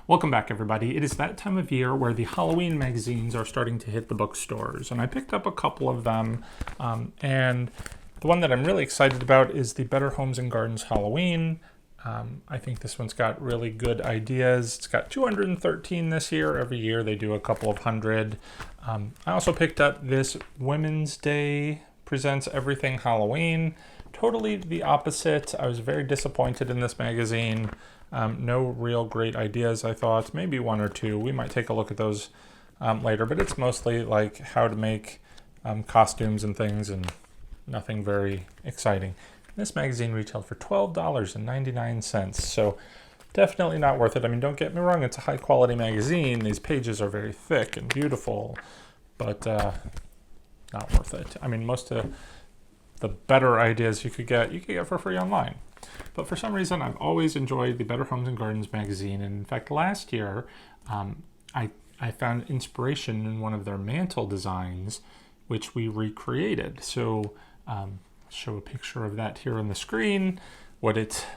Welcome back, everybody. It is that time of year where the Halloween magazines are starting to hit the bookstores, and I picked up a couple of them, and the one that I'm really excited about is the Better Homes and Gardens Halloween. I think this one's got really good ideas. It's got 213 this year. Every year they do a couple of hundred. I also picked up this Women's Day Presents Everything Halloween. Totally the opposite. I was very disappointed in this magazine. No real great ideas, I thought. Maybe one or two. We might take a look at those later, but it's mostly like how to make costumes and things, and nothing very exciting. This magazine retailed for $12.99, so definitely not worth it. I mean, don't get me wrong, it's a high quality magazine. These pages are very thick and beautiful, but not worth it. I mean, most of the better ideas you could get for free online. But for some reason, I've always enjoyed the Better Homes and Gardens magazine. And in fact, last year, I found inspiration in one of their mantle designs, which we recreated. So I'll show a picture of that here on the screen, what it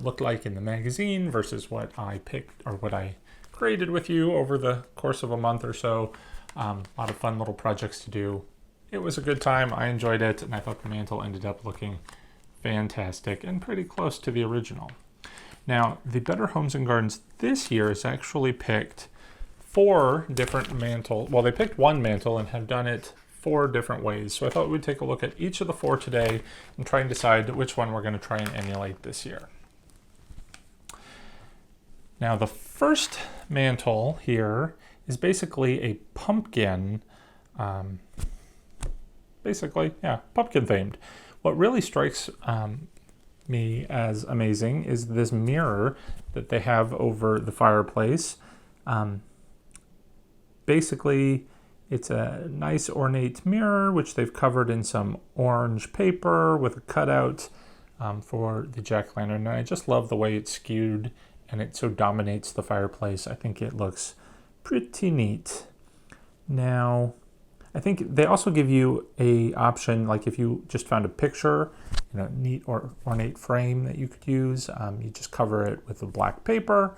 looked like in the magazine versus what I picked or what I created with you over the course of a month or so. A lot of fun little projects to do. It was a good time. I enjoyed it, and I thought the mantle ended up looking fantastic and pretty close to the original. Now, the Better Homes and Gardens this year has actually picked 4 different mantle. Well, they picked one mantle and have done it 4 different ways. So I thought we'd take a look at each of the 4 today and try and decide which one we're going to try and emulate this year. Now, the first mantle here is basically a pumpkin, pumpkin themed. What really strikes me as amazing is this mirror that they have over the fireplace. Basically, it's a nice ornate mirror, which they've covered in some orange paper with a cutout for the jack-o'-lantern. And I just love the way it's skewed and it so dominates the fireplace. I think it looks pretty neat. Now, I think they also give you a option, like if you just found a picture, neat or ornate frame that you could use, you just cover it with a black paper,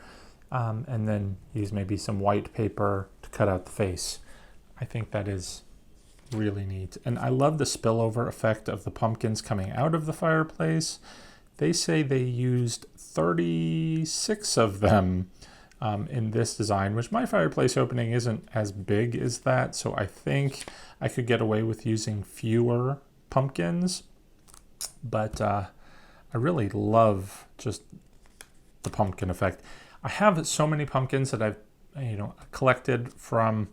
and then use maybe some white paper to cut out the face. I think that is really neat. And I love the spillover effect of the pumpkins coming out of the fireplace. They say they used 36 of them in this design, which my fireplace opening isn't as big as that, so I think I could get away with using fewer pumpkins, but I really love just the pumpkin effect. I have so many pumpkins that I've collected from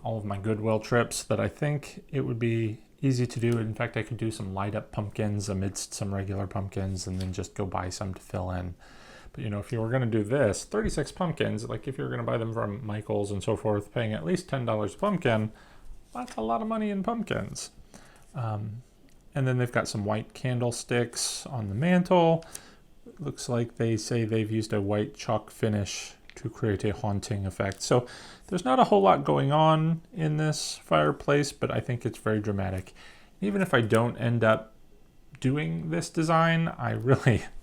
all of my Goodwill trips that I think it would be easy to do. In fact, I could do some light up pumpkins amidst some regular pumpkins and then just go buy some to fill in. But if you were going to do this, 36 pumpkins, like if you're going to buy them from Michael's and so forth, paying at least $10 a pumpkin, that's a lot of money in pumpkins. And then they've got some white candlesticks on the mantle. It looks like they say they've used a white chalk finish to create a haunting effect. So there's not a whole lot going on in this fireplace, but I think it's very dramatic. Even if I don't end up doing this design, I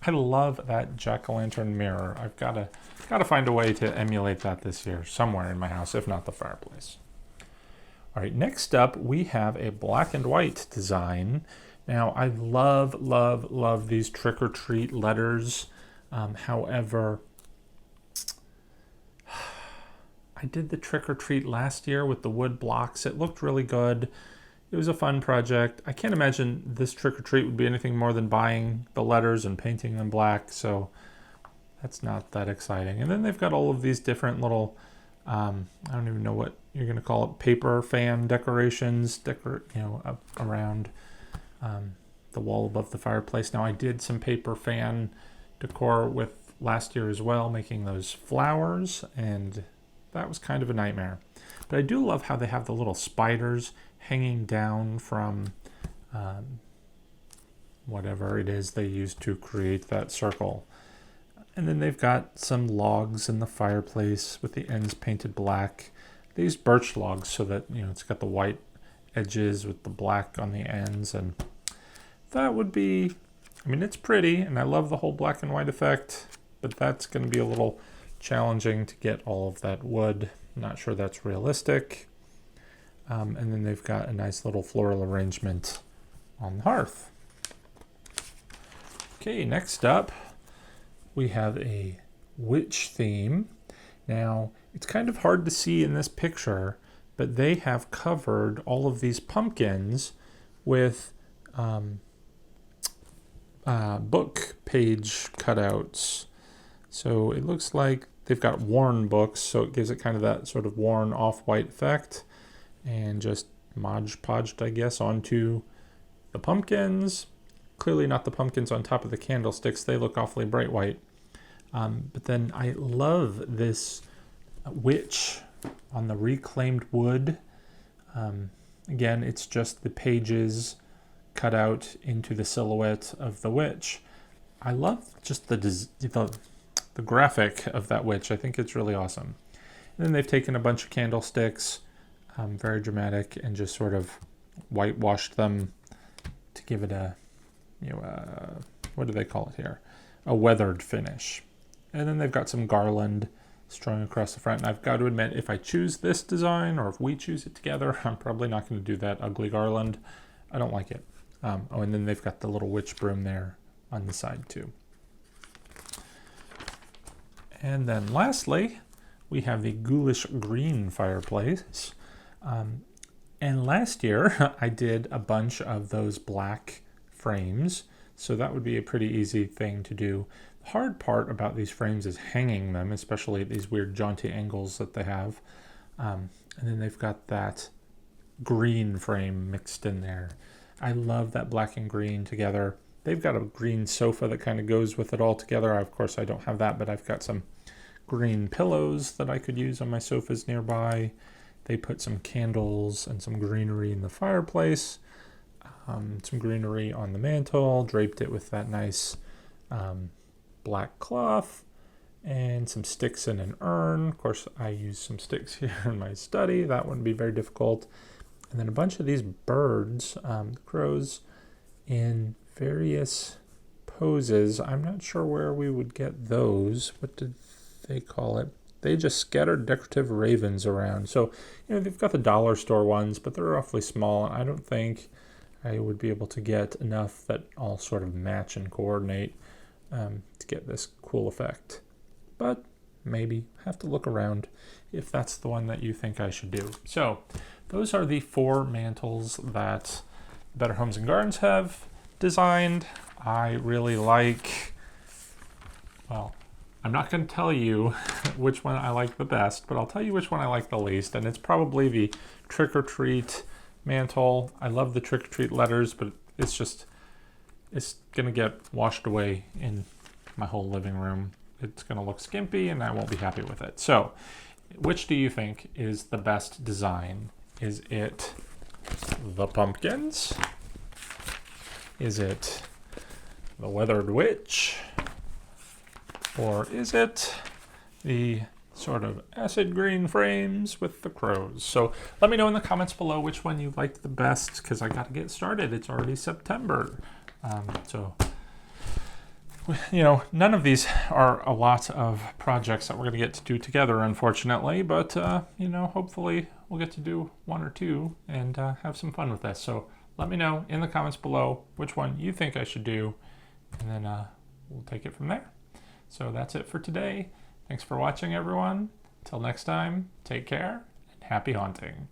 love that jack-o'-lantern mirror. I've got to find a way to emulate that this year somewhere in my house, if not the fireplace. All right, next up we have a black and white design. Now, I love these trick-or-treat letters. However, I did the trick-or-treat last year with the wood blocks. It looked really good. It was a fun project. I can't imagine this trick-or-treat would be anything more than buying the letters and painting them black, so that's not that exciting. And then they've got all of these different little, I don't even know what you're going to call it, paper fan decorations, up around the wall above the fireplace. Now, I did some paper fan decor with last year as well, making those flowers, and that was kind of a nightmare. But I do love how they have the little spiders hanging down from whatever it is they used to create that circle. And then they've got some logs in the fireplace with the ends painted black. They use birch logs so that it's got the white edges with the black on the ends, and that would be, it's pretty, and I love the whole black and white effect, but that's going to be a little challenging to get all of that wood. Not sure that's realistic. And then they've got a nice little floral arrangement on the hearth. Okay, next up we have a witch theme. Now, it's kind of hard to see in this picture, but they have covered all of these pumpkins with book page cutouts. So it looks like they've got worn books, so it gives it kind of that sort of worn off-white effect, and just Mod Podged, I guess, onto the pumpkins. Clearly not the pumpkins on top of the candlesticks. They look awfully bright white. But then I love this witch on the reclaimed wood. Again, it's just the pages cut out into the silhouette of the witch. I love just the graphic of that witch. I think it's really awesome. And then they've taken a bunch of candlesticks, very dramatic, and just sort of whitewashed them to give it a, what do they call it here? A weathered finish. And then they've got some garland strung across the front. And I've got to admit, if I choose this design, or if we choose it together, I'm probably not going to do that ugly garland. I don't like it. And then they've got the little witch broom there on the side too. And then lastly, we have the ghoulish green fireplace. And last year, I did a bunch of those black frames, so that would be a pretty easy thing to do. The hard part about these frames is hanging them, especially at these weird jaunty angles that they have. And then they've got that green frame mixed in there. I love that black and green together. They've got a green sofa that kind of goes with it all together. Of course, I don't have that, but I've got some green pillows that I could use on my sofas nearby. They put some candles and some greenery in the fireplace, some greenery on the mantle, draped it with that nice black cloth, and some sticks in an urn. Of course, I use some sticks here in my study. That wouldn't be very difficult. And then a bunch of these birds, crows, in various poses. I'm not sure where we would get those. What did they call it? They just scattered decorative ravens around. So, they've got the dollar store ones, but they're awfully small. I don't think I would be able to get enough that all sort of match and coordinate to get this cool effect. But maybe have to look around if that's the one that you think I should do. So those are the 4 mantles that Better Homes and Gardens have designed. I really like, well, I'm not going to tell you which one I like the best, but I'll tell you which one I like the least, and it's probably the Trick or Treat mantle. I love the Trick or Treat letters, but it's going to get washed away in my whole living room. It's going to look skimpy, and I won't be happy with it. So, which do you think is the best design? Is it the pumpkins? Is it the weathered witch? Or is it the sort of acid green frames with the crows? So let me know in the comments below which one you liked the best, because I got to get started. It's already September. None of these are a lot of projects that we're going to get to do together, unfortunately, but, hopefully we'll get to do 1 or 2 and have some fun with this. So let me know in the comments below which one you think I should do, and then we'll take it from there. So that's it for today. Thanks for watching, everyone. Till next time, take care and happy haunting.